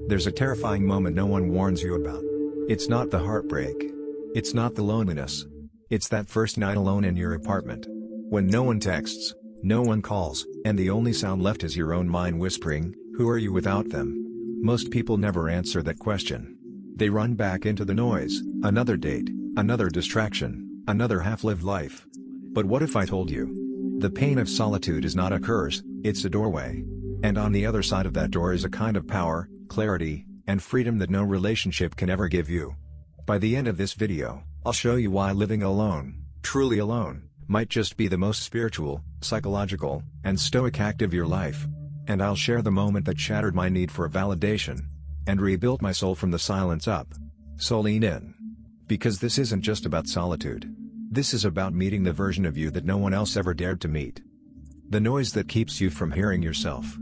There's a terrifying moment no one warns you about. It's not the heartbreak. It's not the loneliness. It's that first night alone in your apartment. When no one texts, no one calls, and the only sound left is your own mind whispering, "Who are you without them?" Most people never answer that question. They run back into the noise, another date, another distraction, another half-lived life. But what if I told you? The pain of solitude is not a curse, it's a doorway. And on the other side of that door is a kind of power, clarity, and freedom that no relationship can ever give you. By the end of this video, I'll show you why living alone, truly alone, might just be the most spiritual, psychological, and stoic act of your life. And I'll share the moment that shattered my need for validation and rebuilt my soul from the silence up. So lean in. Because this isn't just about solitude. This is about meeting the version of you that no one else ever dared to meet. The noise that keeps you from hearing yourself.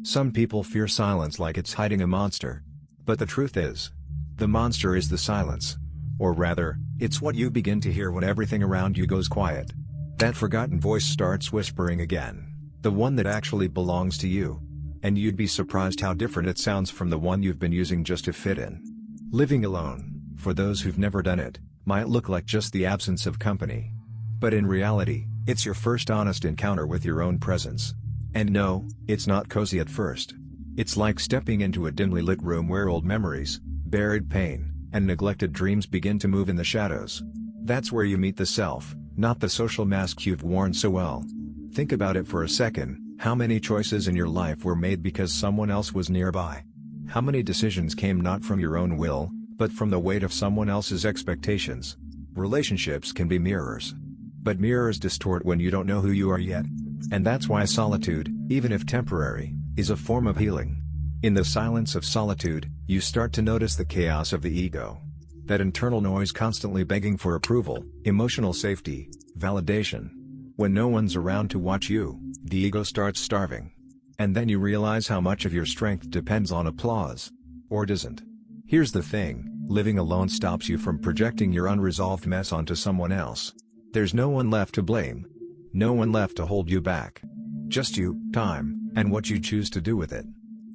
Some people fear silence like it's hiding a monster. But the truth is, the monster is the silence. Or rather, it's what you begin to hear when everything around you goes quiet. That forgotten voice starts whispering again, the one that actually belongs to you. And you'd be surprised how different it sounds from the one you've been using just to fit in. Living alone, for those who've never done it, might look like just the absence of company. But in reality, it's your first honest encounter with your own presence. And no, it's not cozy at first. It's like stepping into a dimly lit room where old memories, buried pain, and neglected dreams begin to move in the shadows. That's where you meet the self, not the social mask you've worn so well. Think about it for a second, how many choices in your life were made because someone else was nearby? How many decisions came not from your own will, but from the weight of someone else's expectations? Relationships can be mirrors. But mirrors distort when you don't know who you are yet. And that's why solitude, even if temporary, is a form of healing. In the silence of solitude, you start to notice the chaos of the ego. That internal noise constantly begging for approval, emotional safety, validation. When no one's around to watch you, the ego starts starving. And then you realize how much of your strength depends on applause. Or doesn't. Here's the thing, living alone stops you from projecting your unresolved mess onto someone else. There's no one left to blame. No one left to hold you back. Just you, time, and what you choose to do with it.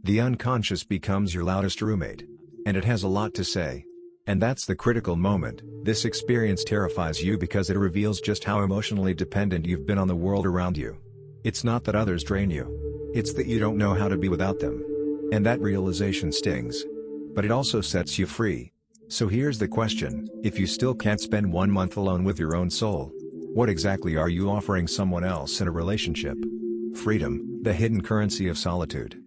The unconscious becomes your loudest roommate. And it has a lot to say. And that's the critical moment. This experience terrifies you because it reveals just how emotionally dependent you've been on the world around you. It's not that others drain you. It's that you don't know how to be without them. And that realization stings. But it also sets you free. So here's the question, if you still can't spend 1 month alone with your own soul, what exactly are you offering someone else in a relationship? Freedom, the hidden currency of solitude.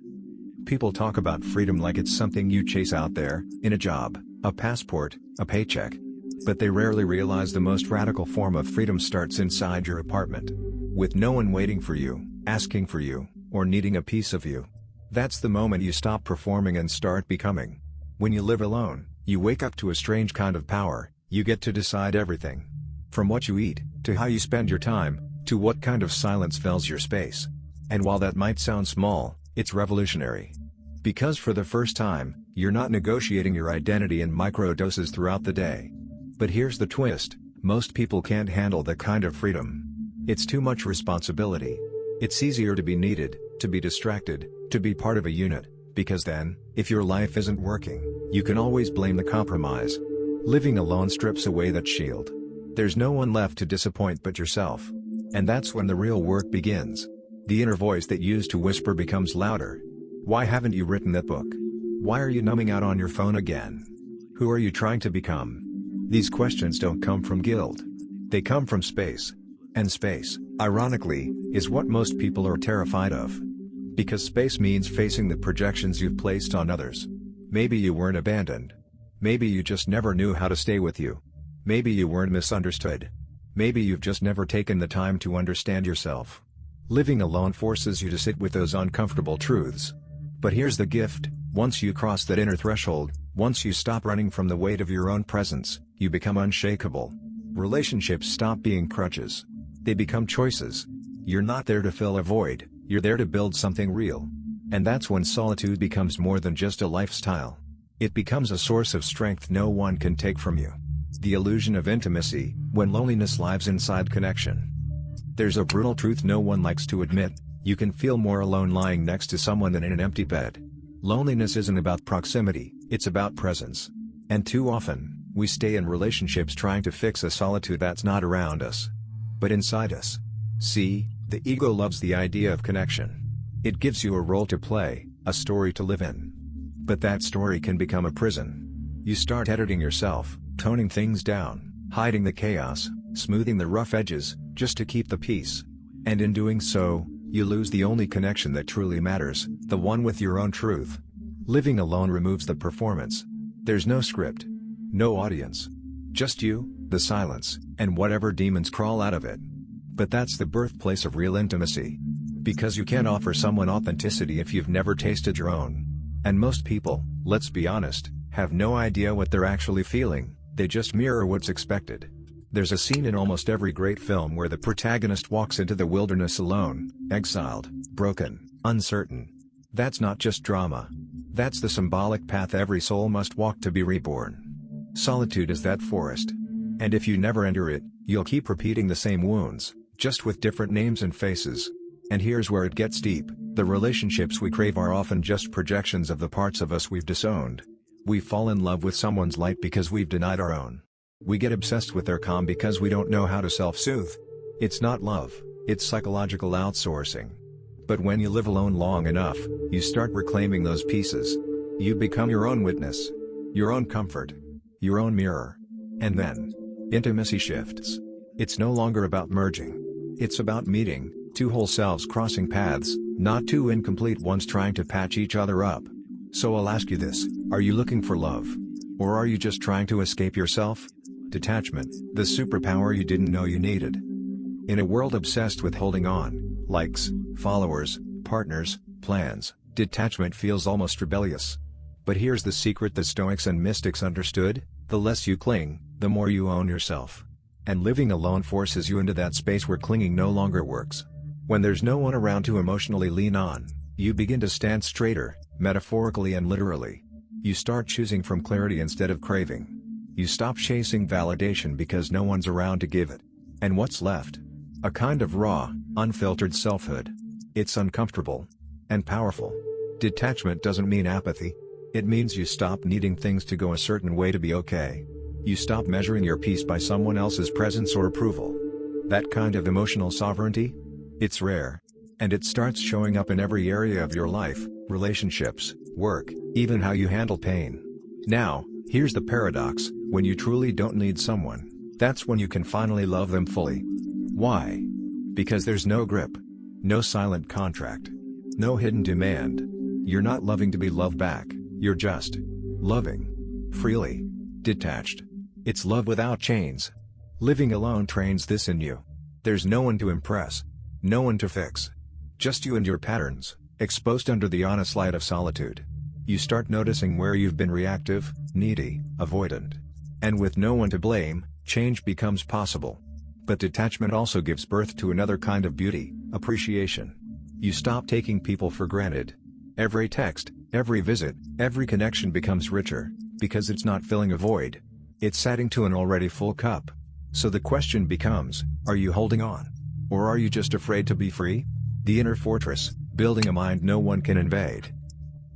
People talk about freedom like it's something you chase out there, in a job, a passport, a paycheck. But they rarely realize the most radical form of freedom starts inside your apartment. With no one waiting for you, asking for you, or needing a piece of you. That's the moment you stop performing and start becoming. When you live alone, you wake up to a strange kind of power. You get to decide everything. From what you eat, to how you spend your time, to what kind of silence fills your space. And while that might sound small, it's revolutionary. Because for the first time, you're not negotiating your identity in microdoses throughout the day. But here's the twist, most people can't handle that kind of freedom. It's too much responsibility. It's easier to be needed, to be distracted, to be part of a unit, because then, if your life isn't working, you can always blame the compromise. Living alone strips away that shield. There's no one left to disappoint but yourself. And that's when the real work begins. The inner voice that used to whisper becomes louder. Why haven't you written that book? Why are you numbing out on your phone again? Who are you trying to become? These questions don't come from guilt. They come from space. And space, ironically, is what most people are terrified of. Because space means facing the projections you've placed on others. Maybe you weren't abandoned. Maybe you just never knew how to stay with you. Maybe you weren't misunderstood. Maybe you've just never taken the time to understand yourself. Living alone forces you to sit with those uncomfortable truths. But here's the gift, once you cross that inner threshold, once you stop running from the weight of your own presence, you become unshakable. Relationships stop being crutches. They become choices. You're not there to fill a void, you're there to build something real. And that's when solitude becomes more than just a lifestyle. It becomes a source of strength no one can take from you. The illusion of intimacy, when loneliness lives inside connection. There's a brutal truth no one likes to admit, you can feel more alone lying next to someone than in an empty bed. Loneliness isn't about proximity, it's about presence. And too often, we stay in relationships trying to fix a solitude that's not around us, but inside us. See, the ego loves the idea of connection. It gives you a role to play, a story to live in. But that story can become a prison. You start editing yourself, toning things down, hiding the chaos, smoothing the rough edges, just to keep the peace. And in doing so, you lose the only connection that truly matters, the one with your own truth. Living alone removes the performance. There's no script, no audience. Just you, the silence, and whatever demons crawl out of it. But that's the birthplace of real intimacy. Because you can't offer someone authenticity if you've never tasted your own. And most people, let's be honest, have no idea what they're actually feeling, they just mirror what's expected. There's a scene in almost every great film where the protagonist walks into the wilderness alone, exiled, broken, uncertain. That's not just drama. That's the symbolic path every soul must walk to be reborn. Solitude is that forest. And if you never enter it, you'll keep repeating the same wounds, just with different names and faces. And here's where it gets deep, the relationships we crave are often just projections of the parts of us we've disowned. We fall in love with someone's light because we've denied our own. We get obsessed with their calm because we don't know how to self-soothe. It's not love, it's psychological outsourcing. But when you live alone long enough, you start reclaiming those pieces. You become your own witness, your own comfort, your own mirror. And then, intimacy shifts. It's no longer about merging. It's about meeting, two whole selves crossing paths, not two incomplete ones trying to patch each other up. So I'll ask you this, are you looking for love? Or are you just trying to escape yourself? Detachment, the superpower you didn't know you needed. In a world obsessed with holding on, likes, followers, partners, plans, detachment feels almost rebellious. But here's the secret the Stoics and mystics understood, the less you cling, the more you own yourself. And living alone forces you into that space where clinging no longer works. When there's no one around to emotionally lean on, you begin to stand straighter, metaphorically and literally. You start choosing from clarity instead of craving. You stop chasing validation because no one's around to give it. And what's left? A kind of raw, unfiltered selfhood. It's uncomfortable. And powerful. Detachment doesn't mean apathy. It means you stop needing things to go a certain way to be okay. You stop measuring your peace by someone else's presence or approval. That kind of emotional sovereignty? It's rare. And it starts showing up in every area of your life, relationships, work, even how you handle pain. Now, here's the paradox, when you truly don't need someone, that's when you can finally love them fully. Why? Because there's no grip. No silent contract. No hidden demand. You're not loving to be loved back, you're just loving. Freely. Detached. It's love without chains. Living alone trains this in you. There's no one to impress. No one to fix. Just you and your patterns, exposed under the honest light of solitude. You start noticing where you've been reactive, needy, avoidant. And with no one to blame, change becomes possible. But detachment also gives birth to another kind of beauty, appreciation. You stop taking people for granted. Every text, every visit, every connection becomes richer, because it's not filling a void. It's adding to an already full cup. So the question becomes, are you holding on? Or are you just afraid to be free? The inner fortress, building a mind no one can invade.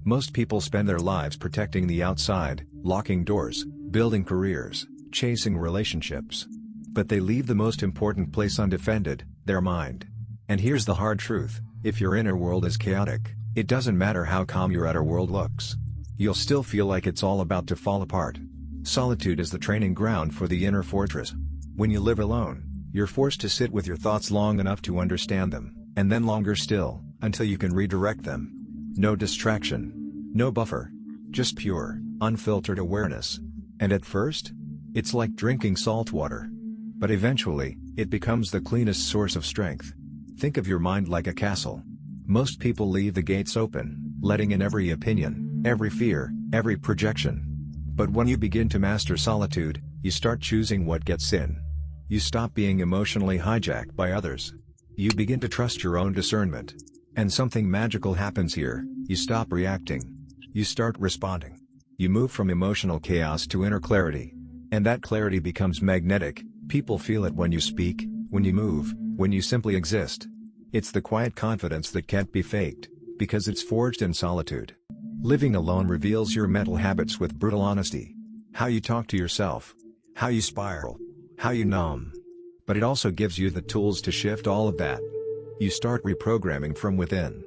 Most people spend their lives protecting the outside, locking doors, building careers, chasing relationships. But they leave the most important place undefended, their mind. And here's the hard truth, if your inner world is chaotic, it doesn't matter how calm your outer world looks. You'll still feel like it's all about to fall apart. Solitude is the training ground for the inner fortress. When you live alone, you're forced to sit with your thoughts long enough to understand them, and then longer still, until you can redirect them. No distraction. No buffer. Just pure, unfiltered awareness. And at first, it's like drinking salt water. But eventually, it becomes the cleanest source of strength. Think of your mind like a castle. Most people leave the gates open, letting in every opinion, every fear, every projection. But when you begin to master solitude, you start choosing what gets in. You stop being emotionally hijacked by others. You begin to trust your own discernment. And something magical happens here, you stop reacting. You start responding. You move from emotional chaos to inner clarity. And that clarity becomes magnetic. People feel it when you speak, when you move, when you simply exist. It's the quiet confidence that can't be faked, because it's forged in solitude. Living alone reveals your mental habits with brutal honesty. How you talk to yourself. How you spiral. How you numb. But it also gives you the tools to shift all of that. You start reprogramming from within.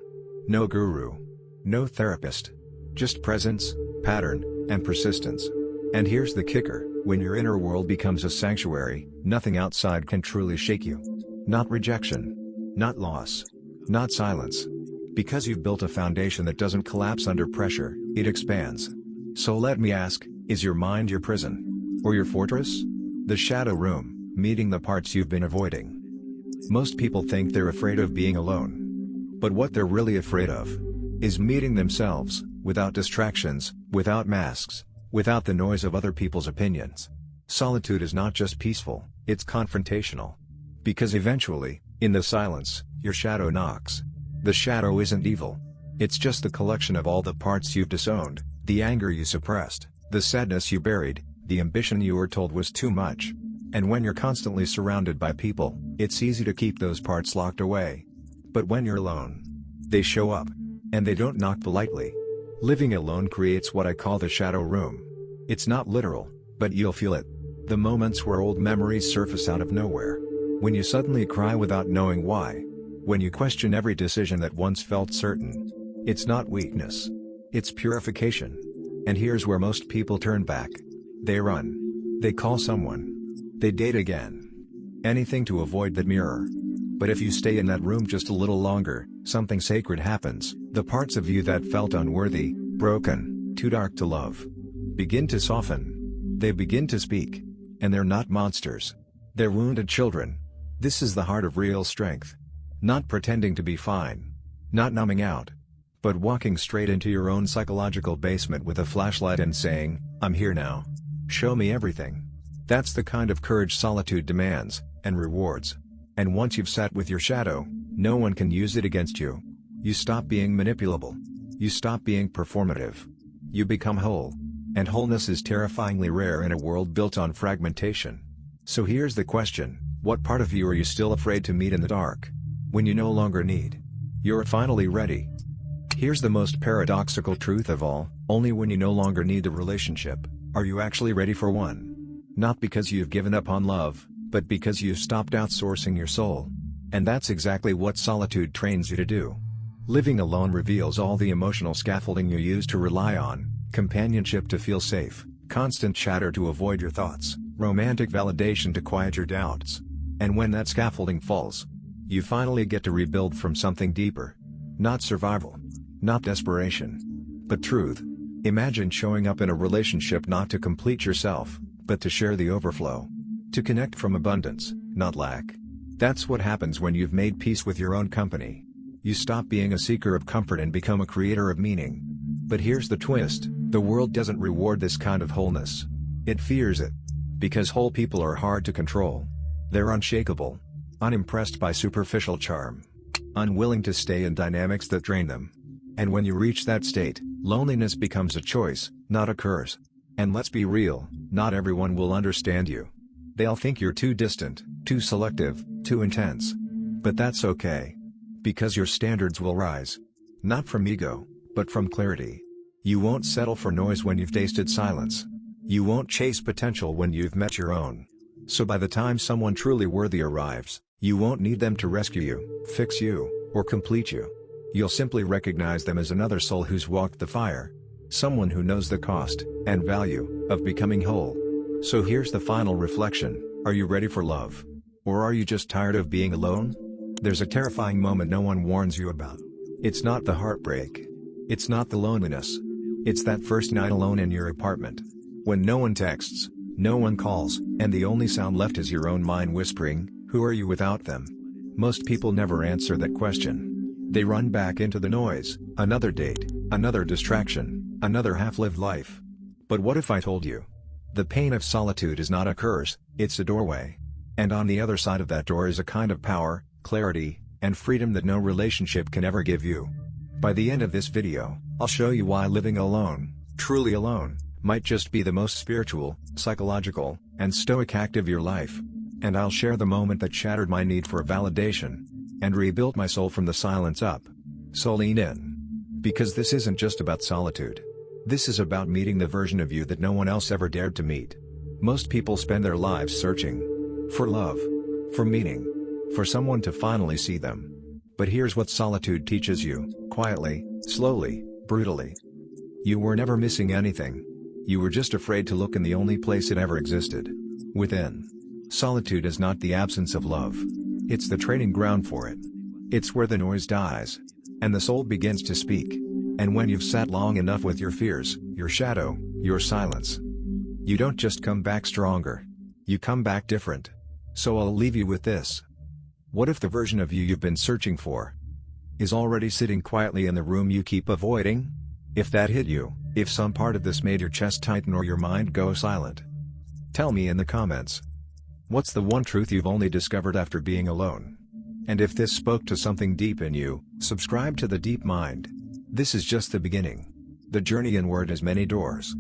No guru. No therapist. Just presence, pattern, and persistence. And here's the kicker, when your inner world becomes a sanctuary, nothing outside can truly shake you. Not rejection. Not loss. Not silence. Because you've built a foundation that doesn't collapse under pressure, it expands. So let me ask, is your mind your prison? Or your fortress? The shadow room, meeting the parts you've been avoiding. Most people think they're afraid of being alone. But what they're really afraid of is meeting themselves, without distractions, without masks, without the noise of other people's opinions. Solitude is not just peaceful, it's confrontational. Because eventually, in the silence, your shadow knocks. The shadow isn't evil. It's just the collection of all the parts you've disowned, the anger you suppressed, the sadness you buried, the ambition you were told was too much. And when you're constantly surrounded by people, it's easy to keep those parts locked away. But when you're alone, they show up. And they don't knock politely. Living alone creates what I call the shadow room. It's not literal, but you'll feel it. The moments where old memories surface out of nowhere. When you suddenly cry without knowing why. When you question every decision that once felt certain. It's not weakness. It's purification. And here's where most people turn back. They run. They call someone. They date again. Anything to avoid that mirror. But if you stay in that room just a little longer, something sacred happens. The parts of you that felt unworthy, broken, too dark to love, begin to soften. They begin to speak. And they're not monsters. They're wounded children. This is the heart of real strength. Not pretending to be fine. Not numbing out. But walking straight into your own psychological basement with a flashlight and saying, I'm here now. Show me everything. That's the kind of courage solitude demands, and rewards. And once you've sat with your shadow, no one can use it against you. You stop being manipulable. You stop being performative. You become whole. And wholeness is terrifyingly rare in a world built on fragmentation. So here's the question, what part of you are you still afraid to meet in the dark? When you no longer need. You're finally ready. Here's the most paradoxical truth of all, only when you no longer need the relationship, are you actually ready for one. Not because you've given up on love, but because you've stopped outsourcing your soul. And that's exactly what solitude trains you to do. Living alone reveals all the emotional scaffolding you use to rely on, companionship to feel safe, constant chatter to avoid your thoughts, romantic validation to quiet your doubts. And when that scaffolding falls, you finally get to rebuild from something deeper. Not survival. Not desperation. But truth. Imagine showing up in a relationship not to complete yourself, but to share the overflow. To connect from abundance, not lack. That's what happens when you've made peace with your own company. You stop being a seeker of comfort and become a creator of meaning. But here's the twist, the world doesn't reward this kind of wholeness. It fears it. Because whole people are hard to control. They're unshakable. Unimpressed by superficial charm. Unwilling to stay in dynamics that drain them. And when you reach that state, loneliness becomes a choice, not a curse. And let's be real, not everyone will understand you. They'll think you're too distant, too selective, too intense. But that's okay. Because your standards will rise. Not from ego, but from clarity. You won't settle for noise when you've tasted silence. You won't chase potential when you've met your own. So by the time someone truly worthy arrives, you won't need them to rescue you, fix you, or complete you. You'll simply recognize them as another soul who's walked the fire. Someone who knows the cost, and value, of becoming whole. So here's the final reflection, are you ready for love? Or are you just tired of being alone? There's a terrifying moment no one warns you about. It's not the heartbreak. It's not the loneliness. It's that first night alone in your apartment. When no one texts, no one calls, and the only sound left is your own mind whispering, who are you without them? Most people never answer that question. They run back into the noise, another date, another distraction, another half-lived life. But what if I told you? The pain of solitude is not a curse, it's a doorway. And on the other side of that door is a kind of power, clarity, and freedom that no relationship can ever give you. By the end of this video, I'll show you why living alone, truly alone, might just be the most spiritual, psychological, and stoic act of your life. And I'll share the moment that shattered my need for validation, and rebuilt my soul from the silence up. So lean in. Because this isn't just about solitude. This is about meeting the version of you that no one else ever dared to meet. Most people spend their lives searching for love, for meaning, for someone to finally see them. But here's what solitude teaches you, quietly, slowly, brutally. You were never missing anything. You were just afraid to look in the only place it ever existed: within. Solitude is not the absence of love. It's the training ground for it. It's where the noise dies, and the soul begins to speak. And when you've sat long enough with your fears, your shadow, your silence, you don't just come back stronger. You come back different. So I'll leave you with this. What if the version of you you've been searching for is already sitting quietly in the room you keep avoiding? If that hit you, if some part of this made your chest tighten or your mind go silent, tell me in the comments. What's the one truth you've only discovered after being alone? And if this spoke to something deep in you, subscribe to The Deep Mind. This is just the beginning. The journey inward has many doors.